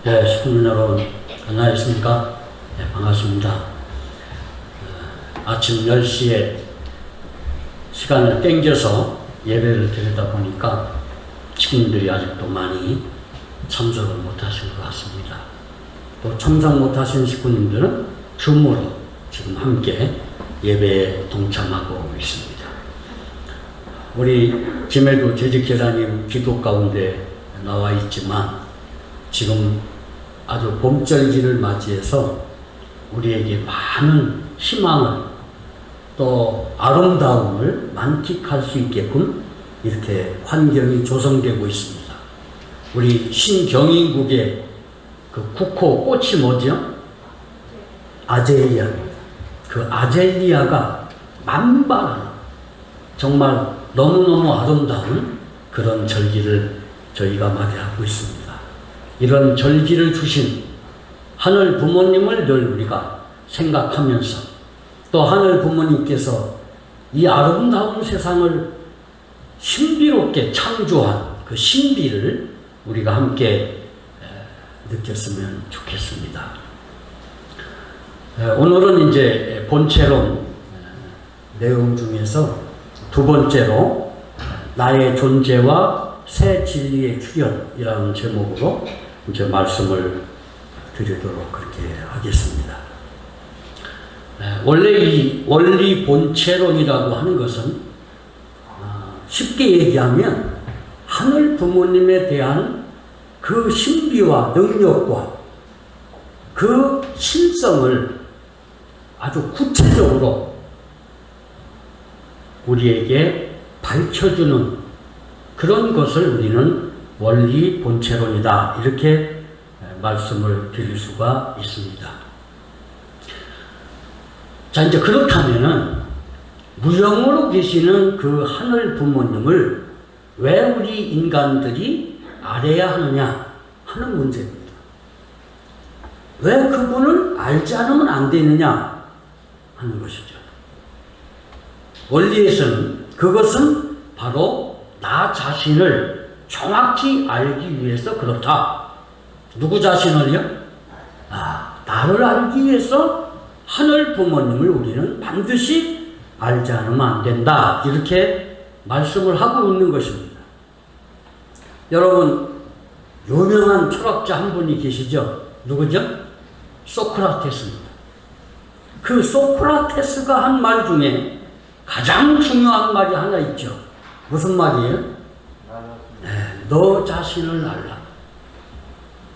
네, 시민 여러분, 안녕하십니까? 네, 반갑습니다. 아침 10시에 시간을 땡겨서 예배를 드리다 보니까 식구들이 아직도 많이 참석을 못하신 것 같습니다. 또 참석 못하신 식구님들은 줌으로 지금 함께 예배에 동참하고 있습니다. 우리 김해도 재직재단님 기도 가운데 나와 있지만 지금 아주 봄절기를 맞이해서 우리에게 많은 희망을 또 아름다움을 만끽할 수 있게끔 이렇게 환경이 조성되고 있습니다. 우리 신경인국의 그 국호 꽃이 뭐죠? 아젤리아입니다. 그 아젤리아가 만발한 정말 너무너무 아름다운 그런 절기를 저희가 맞이하고 있습니다. 이런 절기를 주신 하늘 부모님을 늘 우리가 생각하면서 또 하늘 부모님께서 이 아름다운 세상을 신비롭게 창조한 그 신비를 우리가 함께 느꼈으면 좋겠습니다. 오늘은 이제 본체론 내용 중에서 두 번째로 나의 존재와 새 진리의 출현이라는 제목으로 이제 말씀을 드리도록 그렇게 하겠습니다. 원래 이 원리 본체론이라고 하는 것은 쉽게 얘기하면 하늘 부모님에 대한 그 신비와 능력과 그 신성을 아주 구체적으로 우리에게 밝혀주는 그런 것을 우리는 원리 본체론이다 이렇게 말씀을 드릴 수가 있습니다. 자, 이제 그렇다면은 무형으로 계시는 그 하늘 부모님을 왜 우리 인간들이 알아야 하느냐 하는 문제입니다. 왜 그분을 알지 않으면 안 되느냐 하는 것이죠. 원리에서는 그것은 바로 나 자신을 정확히 알기 위해서 그렇다. 누구 자신을요? 나를 알기 위해서 하늘 부모님을 우리는 반드시 알지 않으면 안 된다. 이렇게 말씀을 하고 있는 것입니다. 여러분, 유명한 철학자 한 분이 계시죠? 누구죠? 소크라테스입니다. 그 소크라테스가 한 말 중에 가장 중요한 말이 하나 있죠. 무슨 말이에요? 너 자신을 알라.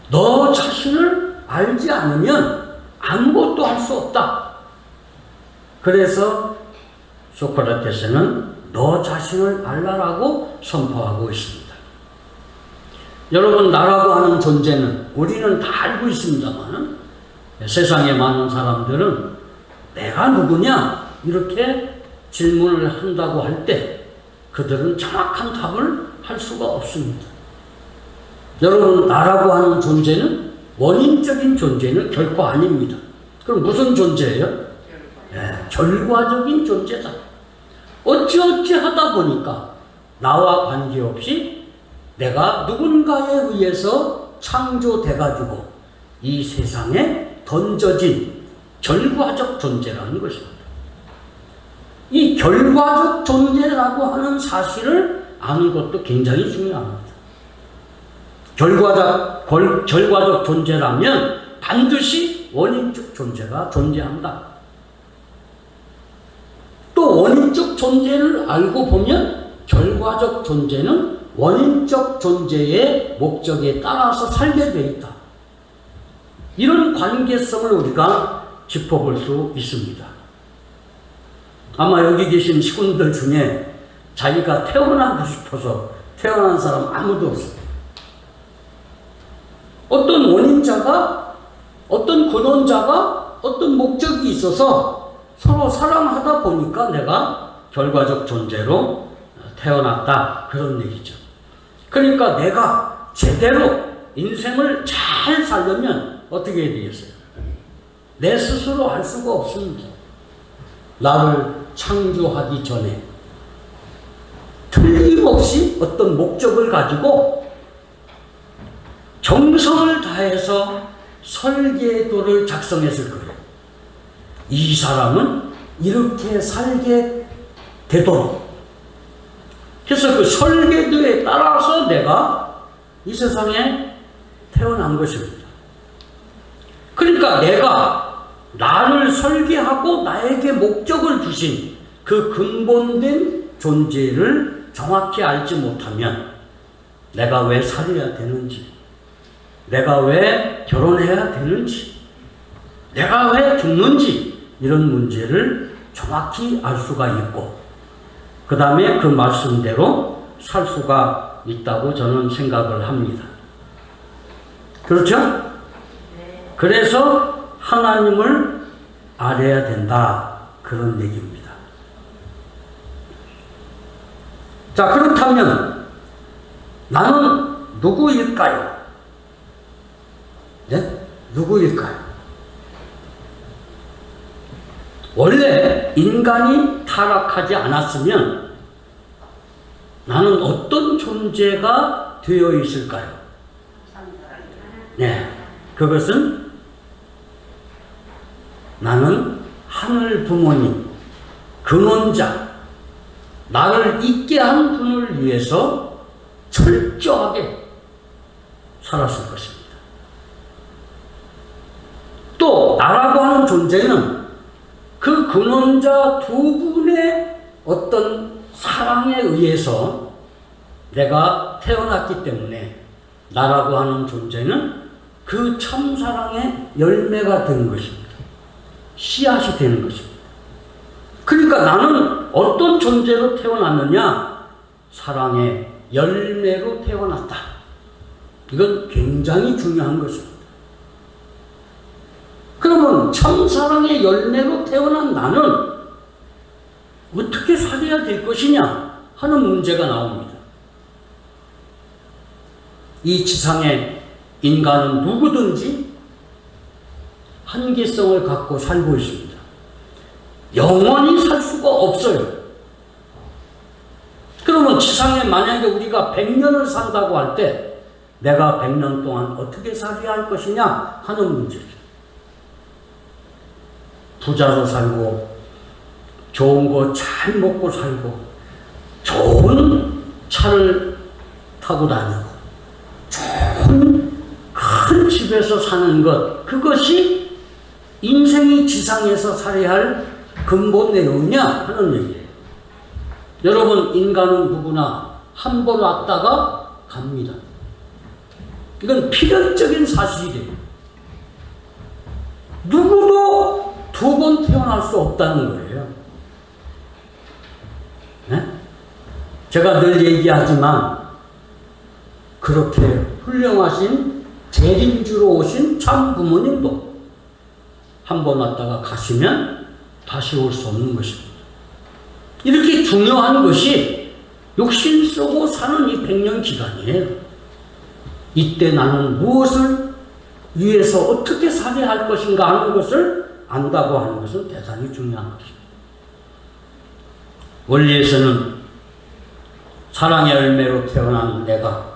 너 자신을 알지 않으면 아무것도 할 수 없다. 그래서 소크라테스는 너 자신을 알라라고 선포하고 있습니다. 여러분, 나라고 하는 존재는 우리는 다 알고 있습니다만 세상에 많은 사람들은 내가 누구냐 이렇게 질문을 한다고 할 때 그들은 정확한 답을 할 수가 없습니다. 여러분, 나라고 하는 존재는 원인적인 존재는 결코 아닙니다. 그럼 무슨 존재예요? 결과적인 존재다. 어찌어찌 하다 보니까 나와 관계없이 내가 누군가에 의해서 창조돼가지고 이 세상에 던져진 결과적 존재라는 것입니다. 이 결과적 존재라고 하는 사실을 아는 것도 굉장히 중요합니다. 결과적 존재라면 반드시 원인적 존재가 존재한다. 또 원인적 존재를 알고 보면 결과적 존재는 원인적 존재의 목적에 따라서 살게 되어 있다. 이런 관계성을 우리가 짚어볼 수 있습니다. 아마 여기 계신 식구들 중에 자기가 태어나고 싶어서 태어난 사람 아무도 없습니다. 어떤 원인자가, 어떤 근원자가, 어떤 목적이 있어서 서로 사랑하다 보니까 내가 결과적 존재로 태어났다. 그런 얘기죠. 그러니까 내가 제대로 인생을 잘 살려면 어떻게 해야 되겠어요? 내 스스로 알 수가 없습니다. 나를 창조하기 전에 틀림없이 어떤 목적을 가지고 정성을 다해서 설계도를 작성했을 거예요. 이 사람은 이렇게 살게 되도록. 그래서 그 설계도에 따라서 내가 이 세상에 태어난 것입니다. 그러니까 내가 나를 설계하고 나에게 목적을 주신 그 근본된 존재를 정확히 알지 못하면 내가 왜 살아야 되는지, 내가 왜 결혼해야 되는지, 내가 왜 죽는지, 이런 문제를 정확히 알 수가 있고, 그 다음에 그 말씀대로 살 수가 있다고 저는 생각을 합니다. 그렇죠? 그래서 하나님을 알아야 된다, 그런 얘기입니다. 자, 그렇다면 나는 누구일까요? 네? 누구일까요? 원래 인간이 타락하지 않았으면 나는 어떤 존재가 되어 있을까요? 네, 그것은 나는 하늘 부모님, 근원자, 나를 있게 한 분을 위해서 철저하게 살았을 것입니다. 또 나라고 하는 존재는 그 근원자 두 분의 어떤 사랑에 의해서 내가 태어났기 때문에 나라고 하는 존재는 그 참사랑의 열매가 되는 것입니다. 씨앗이 되는 것입니다. 그러니까 나는 어떤 존재로 태어났느냐? 사랑의 열매로 태어났다. 이건 굉장히 중요한 것입니다. 그러면 참사랑의 열매로 태어난 나는 어떻게 살아야 될 것이냐 하는 문제가 나옵니다. 이 지상의 인간은 누구든지 한계성을 갖고 살고 있습니다. 영원히 살 수가 없어요. 그러면 지상에 만약에 우리가 100년을 산다고 할 때 내가 100년 동안 어떻게 살아야 할 것이냐 하는 문제죠. 부자로 살고 좋은 거 잘 먹고 살고 좋은 차를 타고 다니고 좋은 큰 집에서 사는 것, 그것이 인생이 지상에서 살아야 할 근본 내용이냐 하는 얘기예요. 여러분, 인간은 누구나 한 번 왔다가 갑니다. 이건 필연적인 사실이에요. 누구도 두 번 태어날 수 없다는 거예요. 네? 제가 늘 얘기하지만 그렇게 훌륭하신 재림주로 오신 참 부모님도 한 번 왔다가 가시면 다시 올 수 없는 것입니다. 이렇게 중요한 것이 욕심 쓰고 사는 이 100년 기간이에요. 이때 나는 무엇을 위해서 어떻게 살아야 할 것인가 하는 것을 안다고 하는 것은 대단히 중요한 것입니다. 원리에서는 사랑의 열매로 태어난 내가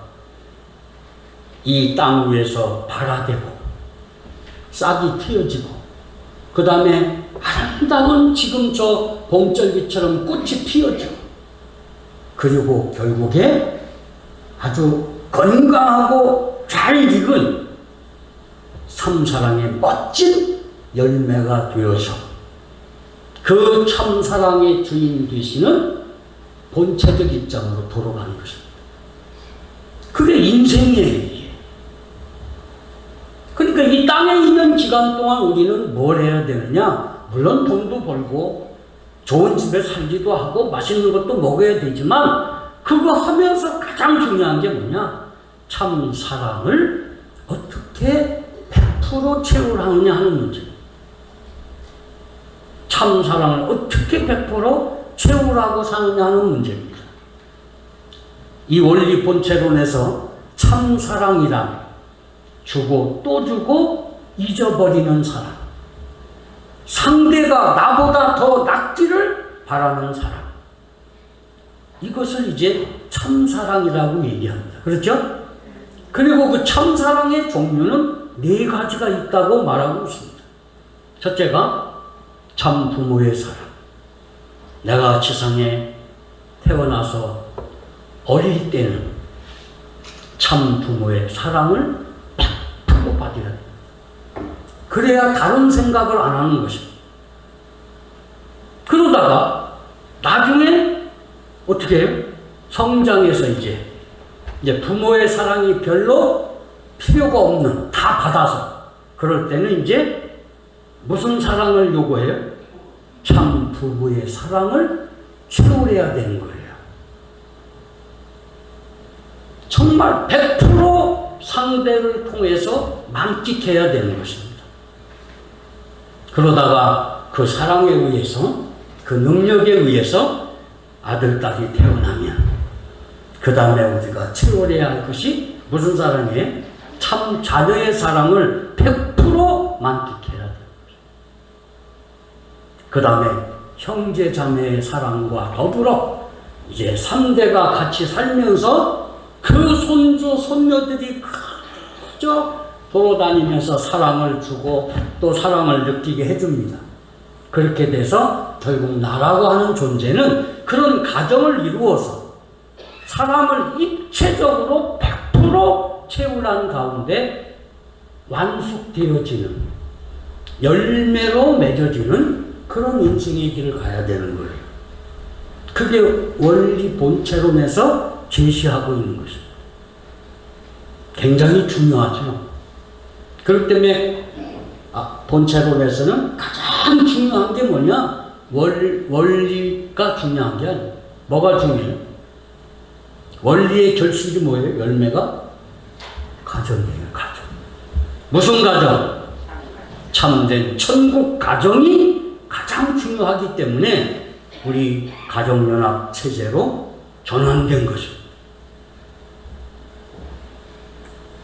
이 땅 위에서 발아되고 싹이 틔어지고 그 다음에 아름다운 지금 저 봄절기처럼 꽃이 피어지고 그리고 결국에 아주 건강하고 잘 익은 참사랑의 멋진 열매가 되어서 그 참사랑의 주인 되시는 본체적 입장으로 돌아가는 것입니다. 그게 인생이에요. 그러니까 이 땅에 있는 기간 동안 우리는 뭘 해야 되느냐? 물론 돈도 벌고 좋은 집에 살기도 하고 맛있는 것도 먹어야 되지만 그거 하면서 가장 중요한 게 뭐냐? 참 사랑을 어떻게 100% 채우느냐 하는 문제입니다. 참 사랑을 어떻게 100% 채우라고 사느냐 하는 문제입니다. 이 원리 본체론에서 참 사랑이란 주고 또 주고 잊어버리는 사람, 상대가 나보다 더 낫기를 바라는 사람, 이것을 이제 참사랑이라고 얘기합니다. 그렇죠? 그리고 그 참사랑의 종류는 네 가지가 있다고 말하고 있습니다. 첫째가 참 부모의 사랑. 내가 지상에 태어나서 어릴 때는 참 부모의 사랑을 100% 받아야 돼. 그래야 다른 생각을 안 하는 것입니다. 그러다가 나중에 어떻게 해요? 성장해서 이제 부모의 사랑이 별로 필요가 없는, 다 받아서 그럴 때는 이제 무슨 사랑을 요구해요? 참 부모의 사랑을 채워야 되는 거예요. 정말 100% 상대를 통해서 만끽해야 되는 것입니다. 그러다가 그 사랑에 의해서, 그 능력에 의해서 아들, 딸이 태어나면 그 다음에 우리가 채워야 할 것이 무슨 사랑이에요? 참 자녀의 사랑을 100% 만끽해야 돼요. 그 다음에 형제 자매의 사랑과 더불어 이제 3대가 같이 살면서 그 손주 손녀들이 그저 돌아다니면서 사랑을 주고 또 사랑을 느끼게 해줍니다. 그렇게 돼서 결국 나라고 하는 존재는 그런 가정을 이루어서 사람을 입체적으로 100% 채우는 가운데 완숙되어지는, 열매로 맺어지는 그런 인생의 길을 가야 되는 거예요. 그게 원리 본체론에서 제시하고 있는 것입니다. 굉장히 중요하죠. 그렇기 때문에 본체론에서는 가장 중요한 게 뭐냐? 원리가 중요한 게 아니에요. 뭐가 중요해요? 원리의 결실이 뭐예요? 열매가? 가정이에요. 가정. 무슨 가정? 참된 천국 가정이 가장 중요하기 때문에 우리 가정연합 체제로 전환된 것입니다.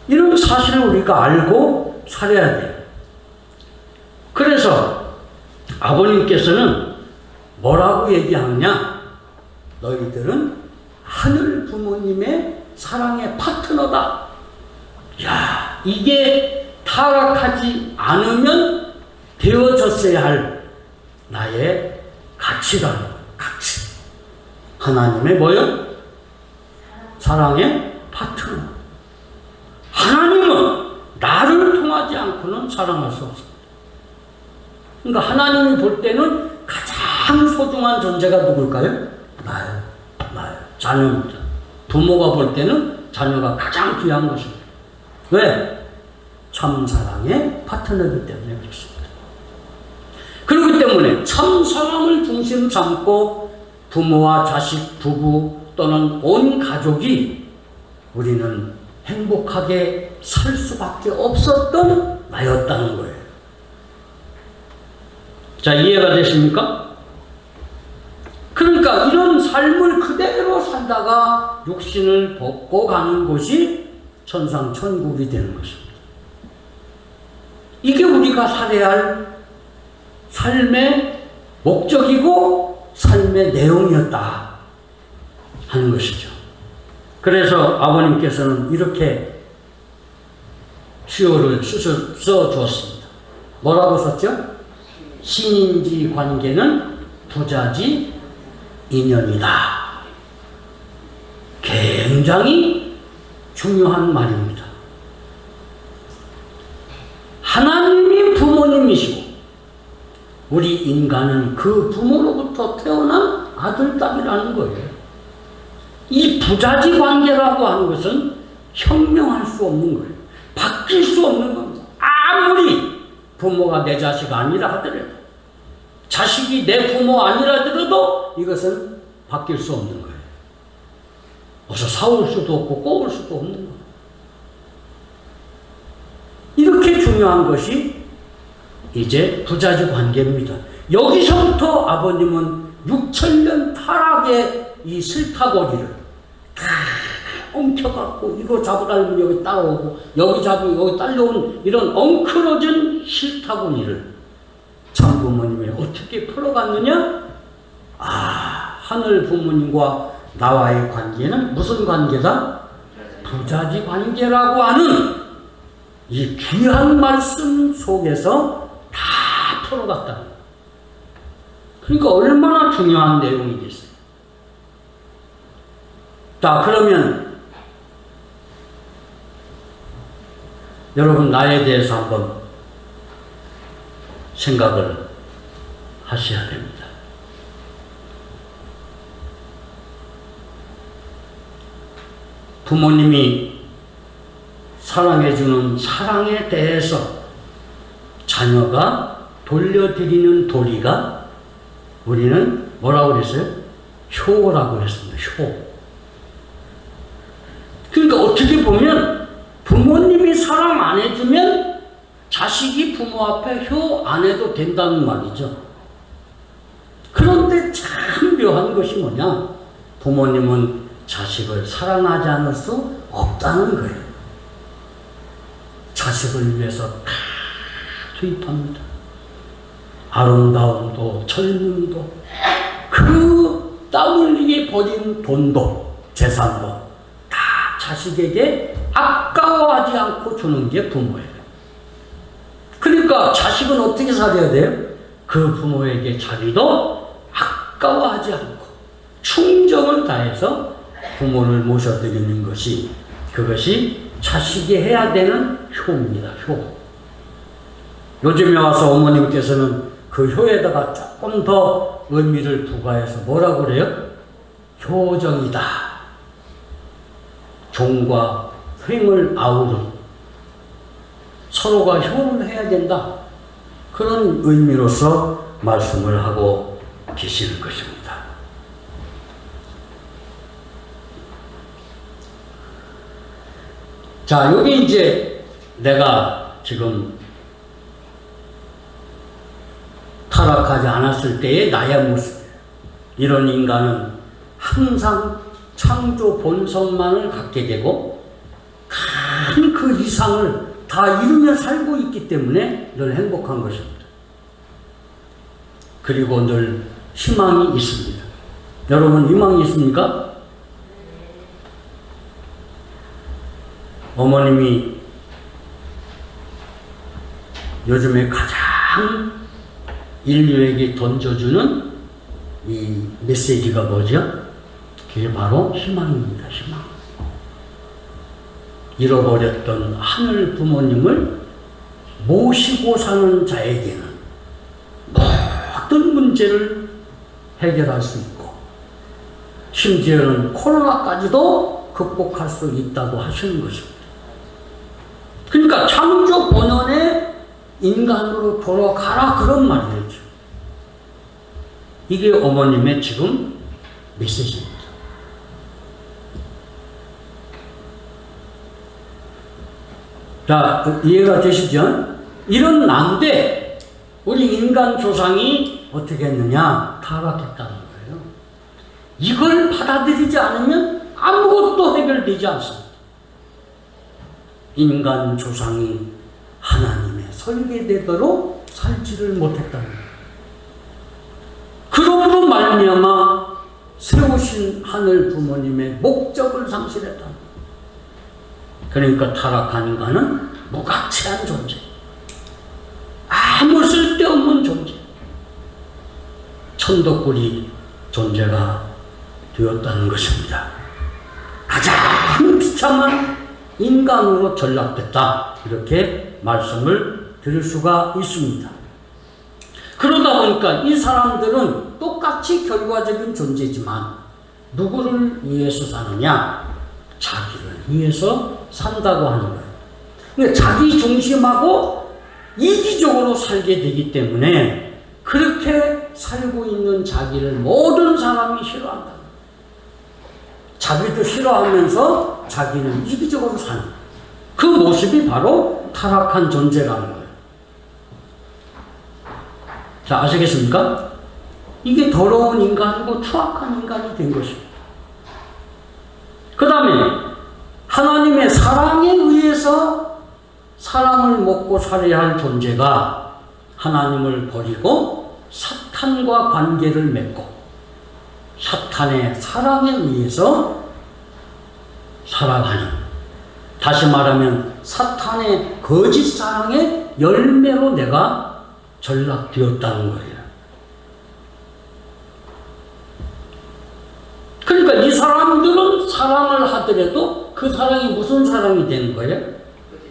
이런 사실을 우리가 알고 살아야 돼요. 그래서 아버님께서는 뭐라고 얘기하느냐? 너희들은 하늘 부모님의 사랑의 파트너다. 야, 이게 타락하지 않으면 되어졌어야 할 나의 가치라는 거예요. 가치. 하나님의 뭐요? 사랑의 파트너. 하나님은 나를 통하지 않고는 사랑할 수 없습니다. 그러니까 하나님이 볼 때는 가장 소중한 존재가 누굴까요? 나예요. 자녀입니다. 부모가 볼 때는 자녀가 가장 귀한 것입니다. 왜? 참사랑의 파트너이기 때문에 그렇습니다. 그렇기 때문에 참사랑을 중심 삼고 부모와 자식, 부부 또는 온 가족이 우리는 행복하게 살 수밖에 없었던 나였다는 거예요. 자, 이해가 되십니까? 그러니까 이런 삶을 그대로 살다가 육신을 벗고 가는 곳이 천상천국이 되는 것입니다. 이게 우리가 살아야 할 삶의 목적이고 삶의 내용이었다 하는 것이죠. 그래서 아버님께서는 이렇게 수요를 써주었습니다. 뭐라고 썼죠? 신인지 관계는 부자지 인연이다. 굉장히 중요한 말입니다. 하나님이 부모님이시고 우리 인간은 그 부모로부터 태어난 아들, 딸이라는 거예요. 이 부자지 관계라고 하는 것은 현명할 수 없는 거예요. 바뀔 수 없는 겁니다. 아무리 부모가 내 자식 아니라 하더라도, 자식이 내 부모 아니라 하더라도 이것은 바뀔 수 없는 거예요. 어서 사올 수도 없고 꼽을 수도 없는 거예요. 이렇게 중요한 것이 이제 부자지 관계입니다. 여기서부터 아버님은 6,000년 타락의 이 슬타고리를 다 엉켜갖고 이거 잡아달면 여기 따라오고 여기 잡으면 여기 딸려온 이런 엉클어진 실타고리를 참부모님이 어떻게 풀어갔느냐? 하늘 부모님과 나와의 관계는 무슨 관계다? 부자지 관계라고 하는 이 귀한 말씀 속에서 다 풀어갔다. 그러니까 얼마나 중요한 내용이겠어요. 자, 그러면 여러분 나에 대해서 한번 생각을 하셔야 됩니다. 부모님이 사랑해주는 사랑에 대해서 자녀가 돌려드리는 도리가 우리는 뭐라고 그랬어요? 효라고 했습니다. 효. 그러니까 어떻게 보면 부모님이 사랑 안 해주면 자식이 부모 앞에 효 안 해도 된다는 말이죠. 그런데 참 묘한 것이 뭐냐? 부모님은 자식을 사랑하지 않을 수 없다는 거예요. 자식을 위해서 다 투입합니다. 아름다움도 젊음도 그 땀 흘리게 버린 돈도 재산도 다 자식에게 아까워하지 않고 주는 게 부모예요. 그러니까 자식은 어떻게 살아야 돼요? 그 부모에게 자기도 아까워하지 않고 충정을 다해서 부모를 모셔드리는 것이 그것이 자식이 해야 되는 효입니다. 효. 요즘에 와서 어머님께서는 그 효에다가 조금 더 의미를 부과해서 뭐라고 그래요? 효정이다. 종과 횡을 아우른 서로가 효를 해야 된다. 그런 의미로서 말씀을 하고 계시는 것입니다. 자, 여기 이제 내가 지금 타락하지 않았을 때의 나의 모습. 이런 인간은 항상 창조 본성만을 갖게 되고 큰 그 이상을 다 이루며 살고 있기 때문에 늘 행복한 것입니다. 그리고 늘 희망이 있습니다. 여러분 희망이 있습니까? 어머님이 요즘에 가장 인류에게 던져주는 이 메시지가 뭐죠? 그게 바로 희망입니다. 희망. 잃어버렸던 하늘 부모님을 모시고 사는 자에게는 모든 문제를 해결할 수 있고 심지어는 코로나까지도 극복할 수 있다고 하시는 것입니다. 그러니까 창조 본연의 인간으로 돌아가라 그런 말이죠. 이게 어머님의 지금 메시지입니다. 자, 이해가 되시죠? 이런 난데 우리 인간 조상이 어떻게 했느냐? 타락했다는 거예요. 이걸 받아들이지 않으면 아무것도 해결되지 않습니다. 인간 조상이 하나님의 설계대로 살지를 못했다는 거예요. 그로부터 말미암아 세우신 하늘 부모님의 목적을 상실했다는 거예요. 그러니까 타락한 인간은 무가치한 존재, 아무 쓸데없는 존재, 천덕꾸리 존재가 되었다는 것입니다. 가장 비참한 인간으로 전락됐다, 이렇게 말씀을 드릴 수가 있습니다. 그러다 보니까 이 사람들은 똑같이 결과적인 존재지만 누구를 위해서 사느냐? 자기를 위해서 산다고 하는 거예요. 그러니까 자기 중심하고 이기적으로 살게 되기 때문에 그렇게 살고 있는 자기를 모든 사람이 싫어한다. 자기도 싫어하면서 자기는 이기적으로 사는 그 모습이 바로 타락한 존재라는 거예요. 자, 아시겠습니까? 이게 더러운 인간이고 추악한 인간이 된 것입니다. 그 다음에 하나님의 사랑에 의해서 사람을 먹고 살아야 할 존재가 하나님을 버리고 사탄과 관계를 맺고 사탄의 사랑에 의해서 살아가는 다시 말하면 사탄의 거짓 사랑의 열매로 내가 전락되었다는 거예요. 그러니까 이 사람들은 사랑을 하더라도 그 사랑이 무슨 사랑이 되는 거예요?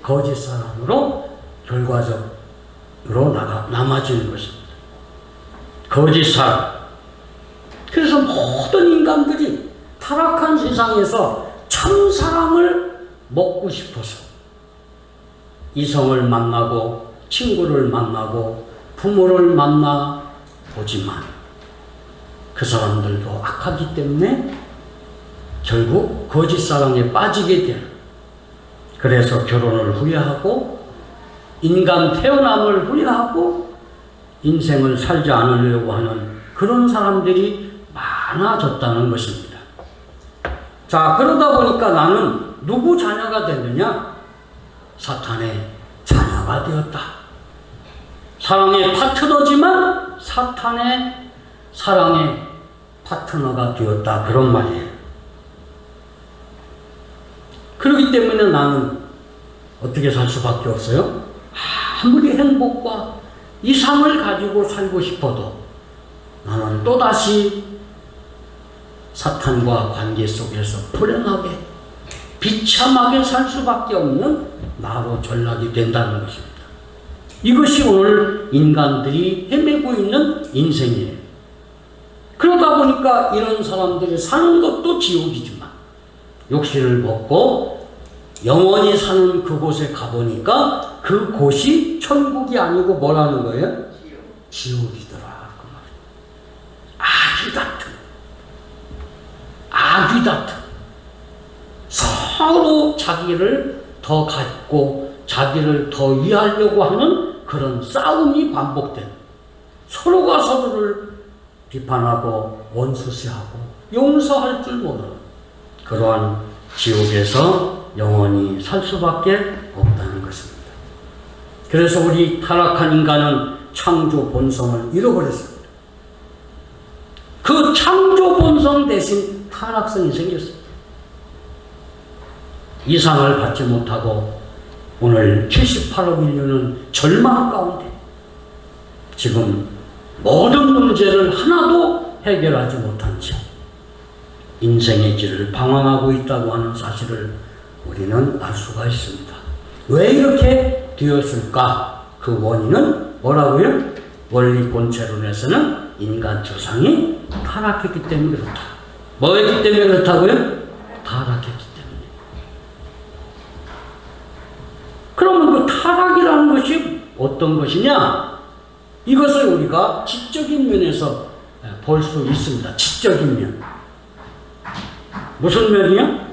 거짓 사랑으로 결과적으로 남아지는 것입니다. 거짓 사랑. 그래서 모든 인간들이 타락한 세상에서 참 사랑을 먹고 싶어서 이성을 만나고 친구를 만나고 부모를 만나 보지만 그 사람들도 악하기 때문에 결국 거짓 사랑에 빠지게 돼요. 그래서 결혼을 후회하고 인간 태어남을 후회하고 인생을 살지 않으려고 하는 그런 사람들이 많아졌다는 것입니다. 자, 그러다 보니까 나는 누구 자녀가 됐느냐? 사탄의 자녀가 되었다. 사랑의 파트너지만 사탄의 사랑의 파트너가 되었다. 그런 말이에요. 그렇기 때문에 나는 어떻게 살 수밖에 없어요? 아무리 행복과 이상을 가지고 살고 싶어도 나는 또다시 사탄과 관계 속에서 불행하게 비참하게 살 수밖에 없는 나로 전락이 된다는 것입니다. 이것이 오늘 인간들이 헤매고 있는 인생이에요. 그러다 보니까 이런 사람들이 사는 것도 지옥이지만 욕심을 먹고 영원히 사는 그곳에 가보니까 그곳이 천국이 아니고 뭐라는 거예요? 지옥이더라. 그 말이에요. 악귀 다툼. 서로 자기를 더 갖고 자기를 더 위하려고 하는 그런 싸움이 반복된, 서로가 서로를 비판하고 원수시하고 용서할 줄 모르는 그러한 지옥에서 영원히 살 수밖에 없다는 것입니다. 그래서 우리 타락한 인간은 창조 본성을 잃어버렸습니다. 그 창조 본성 대신 타락성이 생겼습니다. 이상을 받지 못하고 오늘 78억 인류는 절망 가운데 지금 모든 문제를 하나도 해결하지 못한 채 인생의 길을 방황하고 있다고 하는 사실을 우리는 알 수가 있습니다. 왜 이렇게 되었을까? 그 원인은 뭐라고요? 원리 본체론에서는 인간 조상이 타락했기 때문에 그렇다. 뭐였기 때문에 그렇다고요? 타락했기 때문에. 그러면 그 타락이라는 것이 어떤 것이냐? 이것을 우리가 지적인 면에서 볼 수 있습니다. 지적인 면. 무슨 면이요?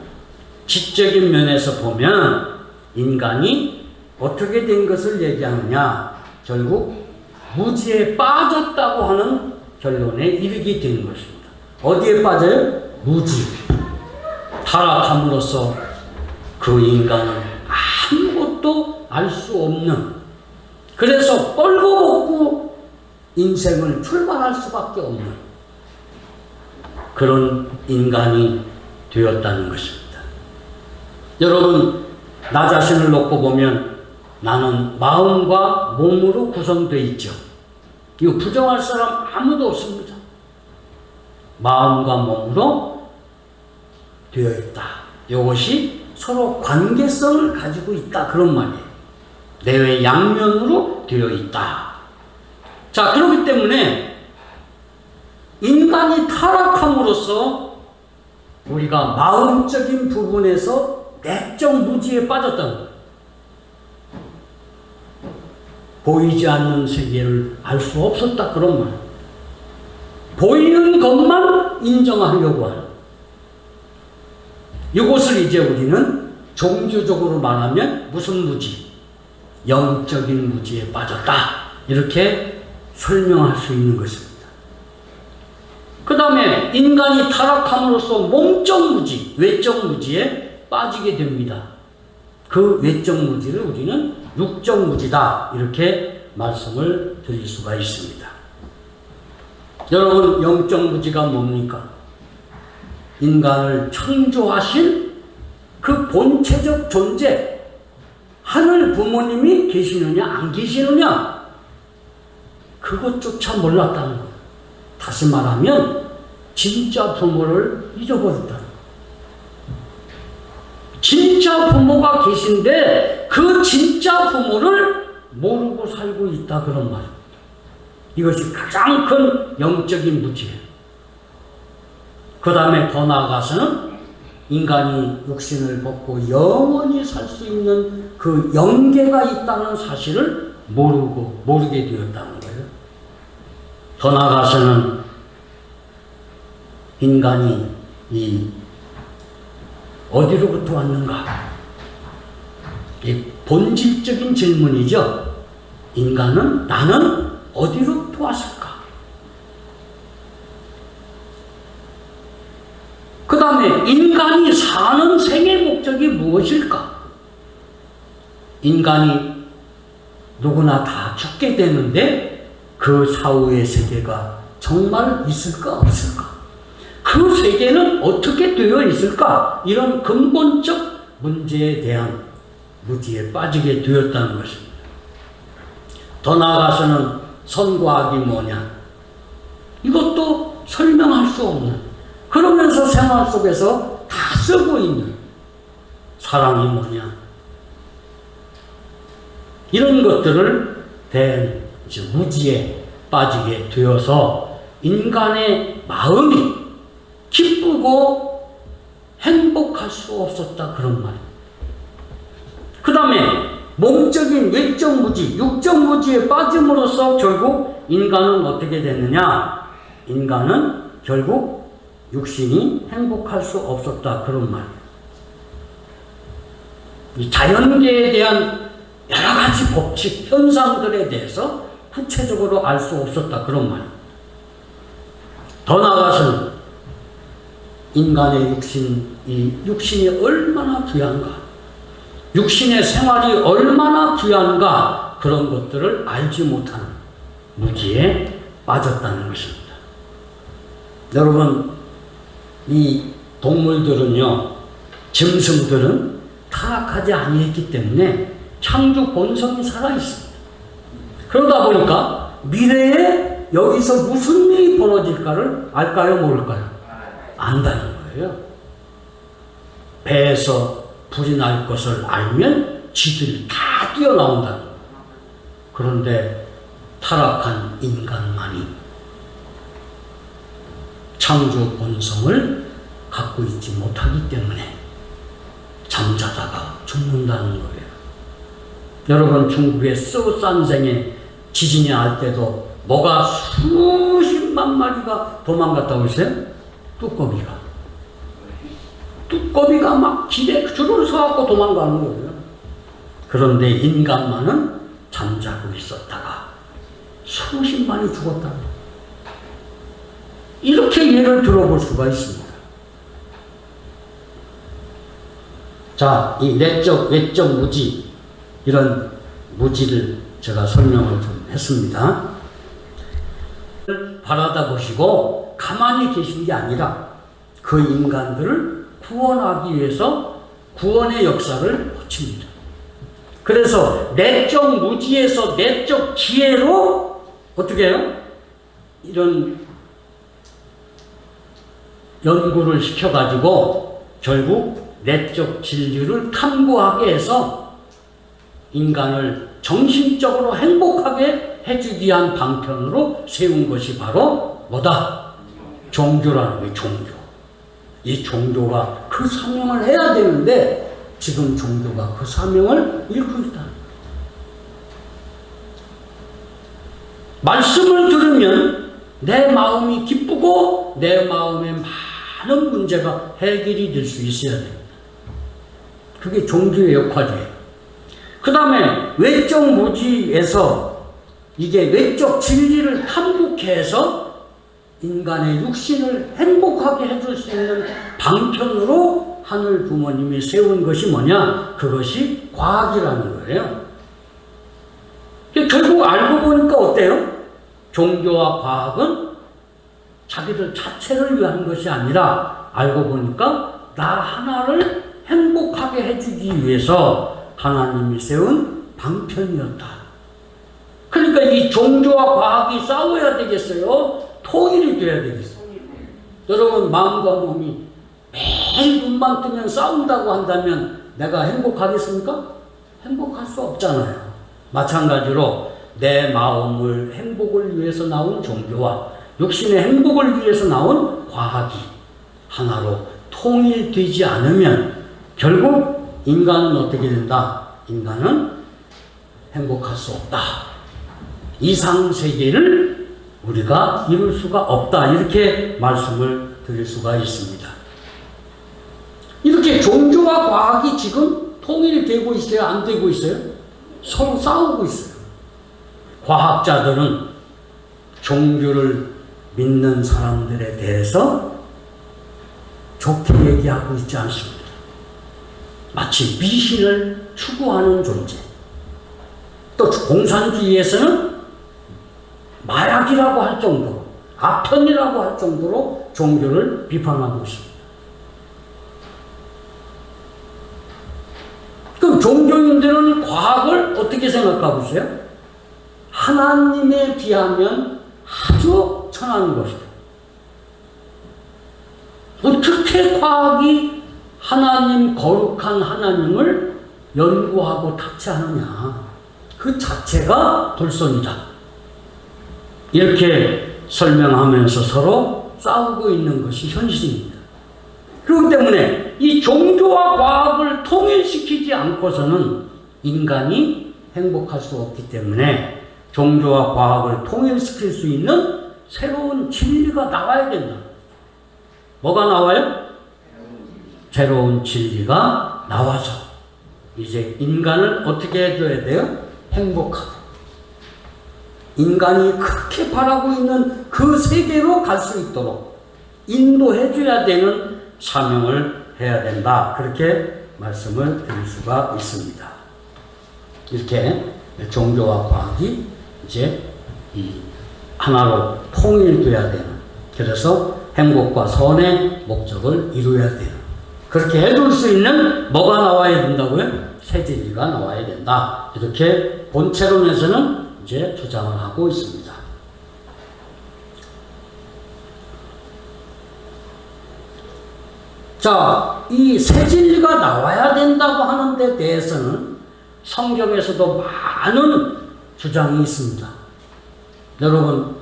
지적인 면에서 보면 인간이 어떻게 된 것을 얘기하느냐? 결국 무지에 빠졌다고 하는 결론에 이르게 되는 것입니다. 어디에 빠져요? 무지. 타락함으로써 그 인간은 아무것도 알 수 없는, 그래서 뻘거벗고 인생을 출발할 수밖에 없는 그런 인간이 되었다는 것입니다. 여러분, 나 자신을 놓고 보면 나는 마음과 몸으로 구성되어 있죠. 이거 부정할 사람 아무도 없습니다. 마음과 몸으로 되어 있다. 이것이 서로 관계성을 가지고 있다. 그런 말이에요. 내외 양면으로 되어 있다. 자, 그렇기 때문에 인간이 타락함으로써 우리가 마음적인 부분에서 내적 무지에 빠졌다는 거예요. 보이지 않는 세계를 알 수 없었다. 그런 말이에요. 보이는 것만 인정하려고 하는. 이것을 이제 우리는 종교적으로 말하면 무슨 무지? 영적인 무지에 빠졌다. 이렇게 설명할 수 있는 것입니다. 그 다음에 인간이 타락함으로써 몸적 무지, 외적 무지에 빠지게 됩니다. 그 외적 무지를 우리는 육적 무지다. 이렇게 말씀을 드릴 수가 있습니다. 여러분, 영적 무지가 뭡니까? 인간을 창조하신 그 본체적 존재, 하늘 부모님이 계시느냐 안 계시느냐, 그것조차 몰랐다는 거예요. 다시 말하면 진짜 부모를 잊어버렸다는 거예요. 진짜 부모가 계신데 그 진짜 부모를 모르고 살고 있다, 그런 말이에요. 이것이 가장 큰 영적인 무지예요. 그 다음에 더 나아가서는 인간이 육신을 벗고 영원히 살 수 있는 그 영계가 있다는 사실을 모르게 되었다는 거예요. 더 나아가서는 인간이 어디로부터 왔는가? 이 본질적인 질문이죠. 나는 어디로부터 왔을까? 그 다음에 인간이 사는 생의 목적이 무엇일까? 인간이 누구나 다 죽게 되는데 그 사후의 세계가 정말 있을까 없을까? 그 세계는 어떻게 되어 있을까? 이런 근본적 문제에 대한 무지에 빠지게 되었다는 것입니다. 더 나아가서는 선과 악이 뭐냐? 이것도 설명할 수 없는, 그러면서 생활 속에서 다 쓰고 있는 사랑이 뭐냐? 이런 것들을 대한 무지에 빠지게 되어서 인간의 마음이 기쁘고 행복할 수 없었다, 그런 말이에요. 그 다음에 몸적인 외적 무지, 육적 무지에 빠짐으로써 결국 인간은 어떻게 됐느냐? 인간은 결국 육신이 행복할 수 없었다, 그런 말이에요. 이 자연계에 대한 여러 가지 법칙, 현상들에 대해서 구체적으로 알 수 없었다, 그런 말이에요. 더 나아가서는 인간의 육신이 얼마나 귀한가, 육신의 생활이 얼마나 귀한가, 그런 것들을 알지 못하는 무지에 빠졌다는 것입니다. 여러분, 이 동물들은요, 짐승들은 타락하지 아니했기 때문에 창조 본성이 살아있습니다. 그러다 보니까 미래에 여기서 무슨 일이 벌어질까를 알까요, 모를까요? 안다는 거예요. 배에서 불이 날 것을 알면 쥐들이 다 뛰어나온다는 거예요. 그런데 타락한 인간만이 창조 본성을 갖고 있지 못하기 때문에 잠자다가 죽는다는 거예요. 여러분, 중국의 쓰산생에 지진이 날 때도 뭐가 수십만 마리가 도망갔다고 했어요? 뚜꺼비가 막 길에 줄을 서갖고 도망가는 거예요. 그런데 인간만은 잠자고 있었다가 수십만이 죽었다. 이렇게 예를 들어볼 수가 있습니다. 자, 이 내적, 외적 무지, 이런 무지를 제가 설명을 좀 했습니다. 바라다 보시고 가만히 계신 게 아니라 그 인간들을 구원하기 위해서 구원의 역사를 거칩니다. 그래서 내적 무지에서 내적 지혜로 어떻게 해요? 이런 연구를 시켜가지고 결국 내적 진리를 탐구하게 해서 인간을 정신적으로 행복하게 해주기 위한 방편으로 세운 것이 바로 뭐다? 종교라는 거예요, 종교. 이 종교가 그 사명을 해야 되는데 지금 종교가 그 사명을 잃고 있다. 말씀을 들으면 내 마음이 기쁘고 내 마음에 많은 문제가 해결이 될 수 있어야 됩니다. 그게 종교의 역할이에요. 그 다음에 외적 무지에서 이게 외적 진리를 탐구해서 인간의 육신을 행복하게 해줄 수 있는 방편으로 하늘 부모님이 세운 것이 뭐냐? 그것이 과학이라는 거예요. 결국 알고 보니까 어때요? 종교와 과학은 자기들 자체를 위한 것이 아니라 알고 보니까 나 하나를 행복하게 해주기 위해서 하나님이 세운 방편이었다. 그러니까 이 종교와 과학이 싸워야 되겠어요? 통일이 돼야 되겠어요? 여러분, 마음과 몸이 매일 눈만 뜨면 싸운다고 한다면 내가 행복하겠습니까? 행복할 수 없잖아요. 마찬가지로 내 마음을 행복을 위해서 나온 종교와 육신의 행복을 위해서 나온 과학이 하나로 통일되지 않으면 결국 인간은 어떻게 된다? 인간은 행복할 수 없다. 이상세계를 우리가 이룰 수가 없다. 이렇게 말씀을 드릴 수가 있습니다. 이렇게 종교와 과학이 지금 통일되고 있어요? 안 되고 있어요? 서로 싸우고 있어요. 과학자들은 종교를 믿는 사람들에 대해서 좋게 얘기하고 있지 않습니다. 마치 미신을 추구하는 존재. 또 공산주의에서는 마약이라고 할 정도로, 아편이라고 할 정도로 종교를 비판하고 있습니다. 그럼 종교인들은 과학을 어떻게 생각하고 있어요? 하나님에 비하면 아주 천한 것이다. 어떻게 과학이 하나님, 거룩한 하나님을 연구하고 탑재하느냐. 그 자체가 돌손이다. 이렇게 설명하면서 서로 싸우고 있는 것이 현실입니다. 그렇기 때문에 이 종교와 과학을 통일시키지 않고서는 인간이 행복할 수 없기 때문에 종교와 과학을 통일시킬 수 있는 새로운 진리가 나와야 된다. 뭐가 나와요? 새로운 진리가 나와서 이제 인간을 어떻게 해줘야 돼요? 행복하고. 인간이 그렇게 바라고 있는 그 세계로 갈 수 있도록 인도해줘야 되는 사명을 해야 된다. 그렇게 말씀을 드릴 수가 있습니다. 이렇게 종교와 과학이 이제 이 하나로 통일돼야 되는, 그래서 행복과 선의 목적을 이루어야 되는, 그렇게 해줄 수 있는 뭐가 나와야 된다고요? 새 진리가 나와야 된다. 이렇게 본체론에서는 이제 주장을 하고 있습니다. 자, 이 새 진리가 나와야 된다고 하는 데 대해서는 성경에서도 많은 주장이 있습니다. 여러분,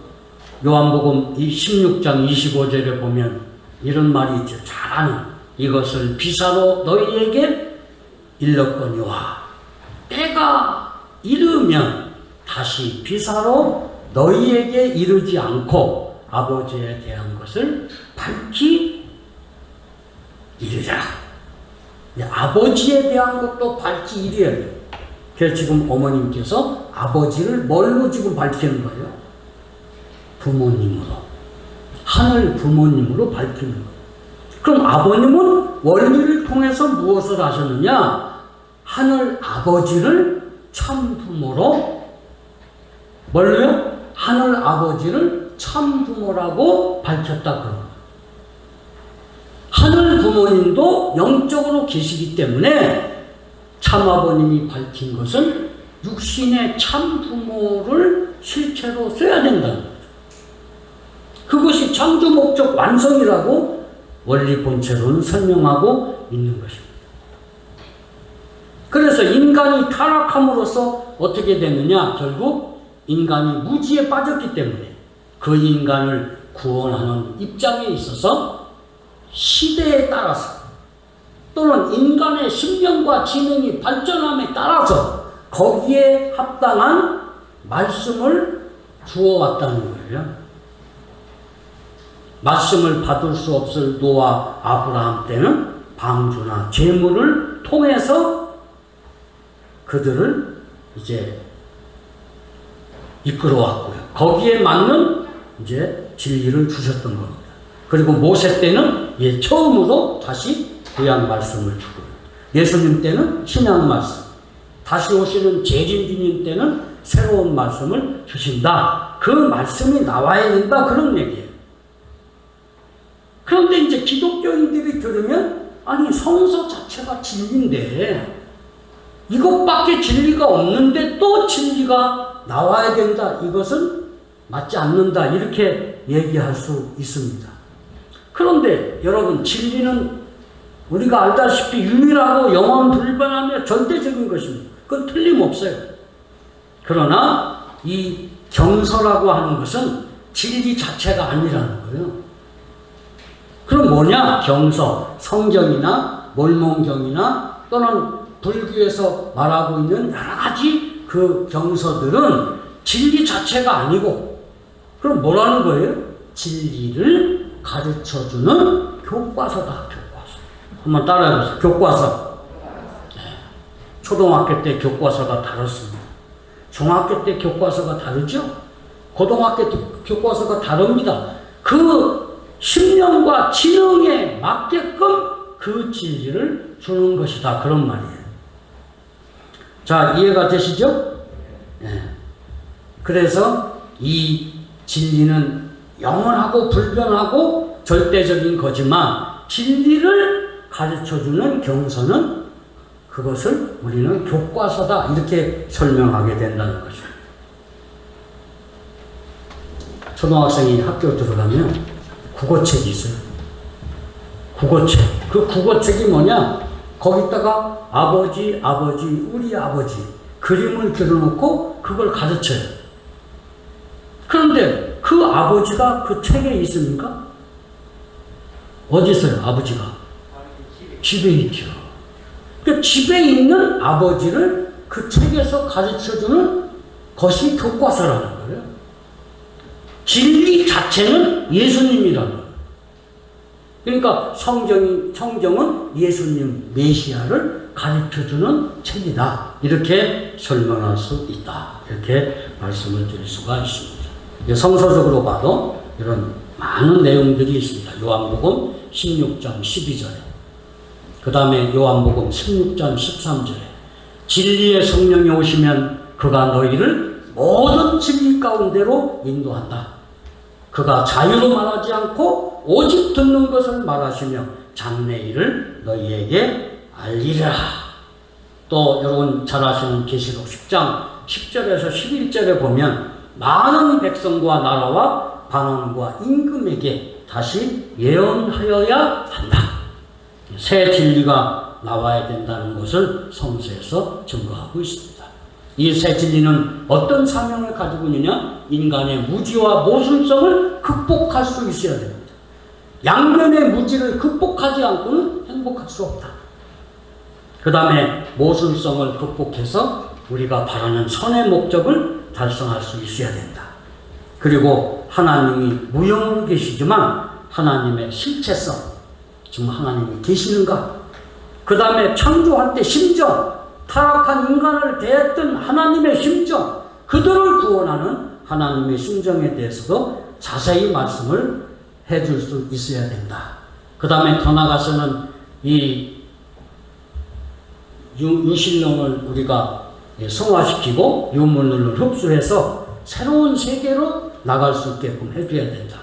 요한복음 16장 25절에 보면 이런 말이 있죠. 잘 아는 이것을 비사로 너희에게 일렀거니와 때가 이르면 다시 비사로 너희에게 이르지 않고 아버지에 대한 것을 밝히 이르라. 아버지에 대한 것도 밝히 이르야 돼요. 그래서 지금 어머님께서 아버지를 뭘로 지금 밝히는 거예요? 부모님으로. 하늘 부모님으로 밝히는 거예요. 그럼 아버님은 원리를 통해서 무엇을 하셨느냐? 하늘 아버지를 참 부모로, 뭘로요? 하늘 아버지를 참 부모라고 밝혔다. 그런 거예요. 하늘 부모님도 영적으로 계시기 때문에 참 아버님이 밝힌 것은 육신의 참 부모를 실체로 써야 된다는 거죠. 그것이 창조 목적 완성이라고 원리 본체로는 설명하고 있는 것입니다. 그래서 인간이 타락함으로써 어떻게 되느냐? 결국 인간이 무지에 빠졌기 때문에 그 인간을 구원하는 입장에 있어서 시대에 따라서 또는 인간의 신명과 지능이 발전함에 따라서 거기에 합당한 말씀을 주어왔다는 거예요. 말씀을 받을 수 없을 노아, 아브라함 때는 방주나 제물을 통해서 그들을 이제 이끌어왔고요. 거기에 맞는 이제 진리를 주셨던 겁니다. 그리고 모세 때는 처음으로 다시 구약 말씀을 주고, 예수님 때는 신약 말씀, 다시 오시는 재림주님 때는 새로운 말씀을 주신다. 그 말씀이 나와야 된다. 그런 얘기예요. 그런데 이제 기독교인들이 들으면 아니 성서 자체가 진리인데 이것밖에 진리가 없는데 또 진리가 나와야 된다. 이것은 맞지 않는다. 이렇게 얘기할 수 있습니다. 그런데 여러분 진리는 우리가 알다시피 유일하고 영원 불변하며 절대적인 것입니다. 그건 틀림없어요. 그러나 이 경서라고 하는 것은 진리 자체가 아니라는 거예요. 그럼 뭐냐? 경서, 성경이나 몰몬경이나 또는 불교에서 말하고 있는 여러 가지 그 경서들은 진리 자체가 아니고 그럼 뭐라는 거예요? 진리를 가르쳐주는 교과서다. 교과서. 한번 따라해보세요. 교과서. 네. 초등학교 때 교과서가 다릅니다. 중학교 때 교과서가 다르죠? 고등학교 때 교과서가 다릅니다. 그 신념과 지능에 맞게끔 그 진리를 주는 것이다. 그런 말이에요. 자, 이해가 되시죠? 네. 그래서 이 진리는 영원하고 불변하고 절대적인 거지만 진리를 가르쳐주는 경서는 그것을 우리는 교과서다 이렇게 설명하게 된다는 것이죠. 초등학생이 학교 들어가면 국어책이 있어요. 국어책. 그 국어책이 뭐냐? 거기다가 아버지, 우리 아버지 그림을 그려놓고 그걸 가르쳐요. 그런데 그 아버지가 그 책에 있습니까? 어디 있어요, 아버지가? 집에 있죠. 그 집에 있는 아버지를 그 책에서 가르쳐주는 것이 교과서라는 거예요. 진리 자체는 예수님이라는 거예요. 그러니까 성경은 예수님 메시아를 가르쳐주는 책이다. 이렇게 설명할 수 있다. 이렇게 말씀을 드릴 수가 있습니다. 성서적으로 봐도 이런 많은 내용들이 있습니다. 요한복음 16장 12절에 그 다음에 요한복음 16장 13절에 진리의 성령이 오시면 그가 너희를 모든 진리 가운데로 인도한다. 그가 자유로 말하지 않고 오직 듣는 것을 말하시며 장래일을 너희에게 알리라. 또 여러분 잘 아시는 계시록 10장 10절에서 11절에 보면 많은 백성과 나라와 반원과 임금에게 다시 예언하여야 한다. 새 진리가 나와야 된다는 것을 성서에서 증거하고 있습니다. 이 새 진리는 어떤 사명을 가지고 있느냐? 인간의 무지와 모순성을 극복할 수 있어야 됩니다. 양면의 무지를 극복하지 않고는 행복할 수 없다. 그 다음에 모순성을 극복해서 우리가 바라는 선의 목적을 달성할 수 있어야 된다. 그리고 하나님이 무형으로 계시지만 하나님의 실체성, 지금 하나님이 계시는가? 그 다음에 창조할 때 심정, 타락한 인간을 대했던 하나님의 심정, 그들을 구원하는 하나님의 심정에 대해서도 자세히 말씀을 해줄 수 있어야 된다. 그 다음에 더 나아가서는 이 유신론을 우리가 성화시키고 유물론을 흡수해서 새로운 세계로 나갈 수 있게끔 해줘야 된다.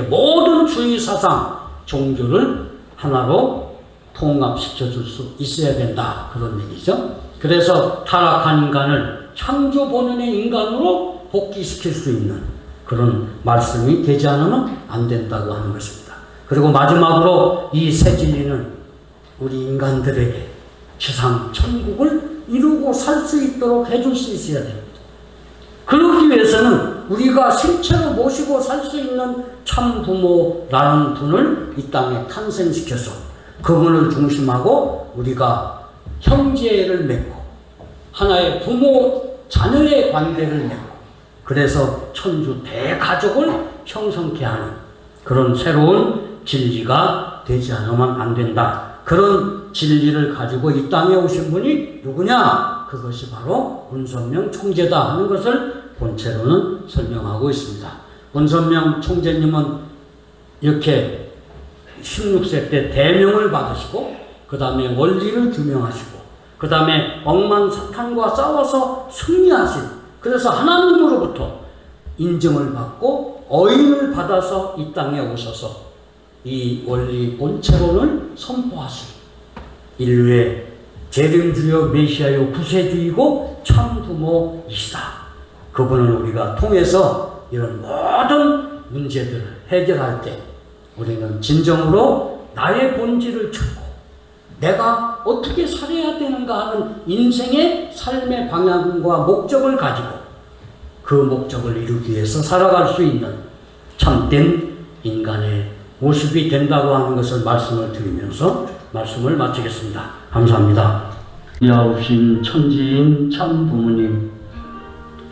모든 주의 사상, 종교를 하나로 통합시켜 줄 수 있어야 된다. 그런 얘기죠. 그래서 타락한 인간을 창조 본연의 인간으로 복귀시킬 수 있는 그런 말씀이 되지 않으면 안 된다고 하는 것입니다. 그리고 마지막으로 이 새 진리는 우리 인간들에게 지상 천국을 이루고 살 수 있도록 해줄 수 있어야 됩니다. 그러기 위해서는 우리가 실체로 모시고 살 수 있는 참 부모라는 분을 이 땅에 탄생시켜서 그분을 중심하고 우리가 형제를 맺고 하나의 부모 자녀의 관계를 맺고 그래서 천주 대가족을 형성케 하는 그런 새로운 진리가 되지 않으면 안 된다. 그런 진리를 가지고 이 땅에 오신 분이 누구냐? 그것이 바로 문선명 총재다 하는 것을 본체로는 설명하고 있습니다. 문선명 총재님은 이렇게 16세 때 대명을 받으시고 그 다음에 원리를 규명하시고 그 다음에 억만사탄과 싸워서 승리하신, 그래서 하나님으로부터 인정을 받고 어인을 받아서 이 땅에 오셔서 이 원리 본체론을 선포하신 인류의 재림주여 메시아여 구세주이고 참부모이시다. 그분을 우리가 통해서 이런 모든 문제들을 해결할 때 우리는 진정으로 나의 본질을 찾고 내가 어떻게 살아야 되는가 하는 인생의 삶의 방향과 목적을 가지고 그 목적을 이루기 위해서 살아갈 수 있는 참된 인간의 모습이 된다고 하는 것을 말씀을 드리면서 말씀을 마치겠습니다. 감사합니다. 귀하신 천지인 참 부모님,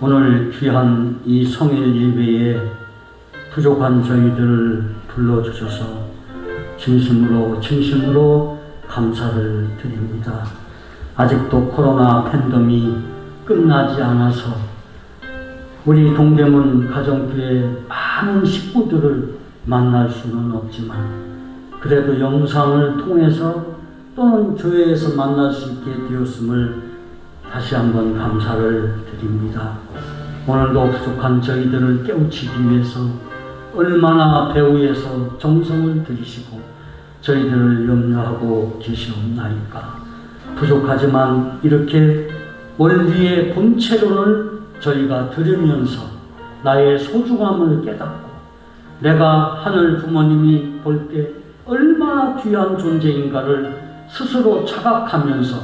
오늘 귀한 이 성일 예배에 부족한 저희들을 불러주셔서 진심으로 감사를 드립니다. 아직도 코로나 팬데믹이 끝나지 않아서 우리 동대문 가정교회 많은 식구들을 만날 수는 없지만 그래도 영상을 통해서 또는 교회에서 만날 수 있게 되었음을 다시 한번 감사를 드립니다. 오늘도 부족한 저희들을 깨우치기 위해서 얼마나 배후에서 정성을 들이시고 저희들을 염려하고 계시옵나이까. 부족하지만 이렇게 원리의 본체론을 저희가 들으면서 나의 소중함을 깨닫고 내가 하늘 부모님이 볼 때 얼마나 귀한 존재인가를 스스로 자각하면서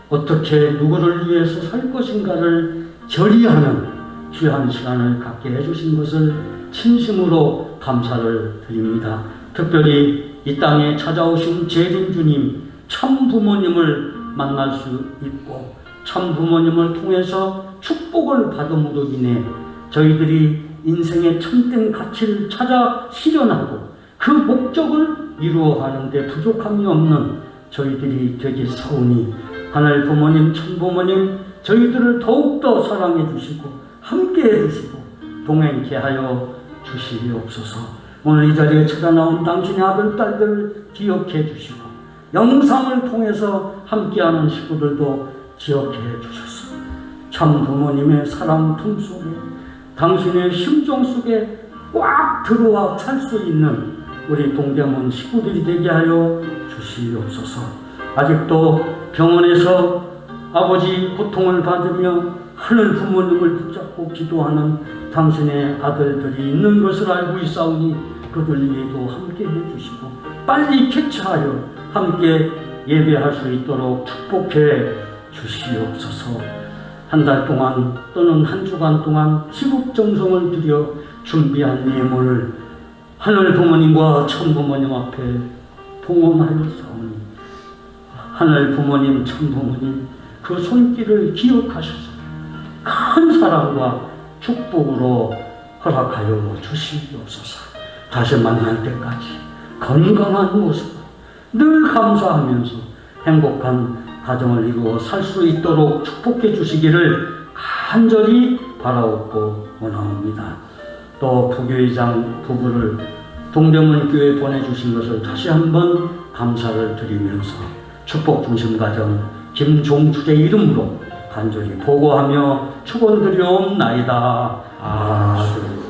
어떻게 누구를 위해서 살 것인가를 결의하는 귀한 시간을 갖게 해주신 것을 진심으로 감사를 드립니다. 특별히 이 땅에 찾아오신 재림주님 참 부모님을 만날 수 있고 참 부모님을 통해서 축복을 받음으로 인해 저희들이 인생의 참된 가치를 찾아 실현하고 그 목적을 이루어가는 데 부족함이 없는 저희들이 되겠사오니 하늘 부모님 참 부모님 저희들을 더욱더 사랑해 주시고 함께 해 주시고 동행케 하여 주시옵소서. 오늘 이 자리에 찾아나온 당신의 아들 딸들을 기억해 주시고 영상을 통해서 함께하는 식구들도 기억해 주셔서 참 부모님의 사랑 품속에 당신의 심정 속에 꽉 들어와 살 수 있는 우리 동대문 식구들이 되게 하여 주시옵소서. 아직도 병원에서 아버지 고통을 받으며 하늘 부모님을 붙잡고 기도하는 당신의 아들들이 있는 것을 알고 있사오니 그들 위에도 함께 해주시고 빨리 캐치하여 함께 예배할 수 있도록 축복해 주시옵소서. 한 달 동안 또는 한 주간 동안 시국정성을 들여 준비한 예물을 하늘 부모님과 천 부모님 앞에 봉헌하였사오니 하늘 부모님 천 부모님 그 손길을 기억하셔서 큰 사랑과 축복으로 허락하여 주시옵소서. 다시 만날 때까지 건강한 모습으로 늘 감사하면서 행복한 가정을 이루어 살 수 있도록 축복해 주시기를 간절히 바라옵고 원하옵니다. 또 부교회장 부부를 동대문 교회에 보내주신 것을 다시 한번 감사를 드리면서 축복 중심 가정 김종출의 이름으로 간절히 보고하며 축원드리옵나이다. 아멘.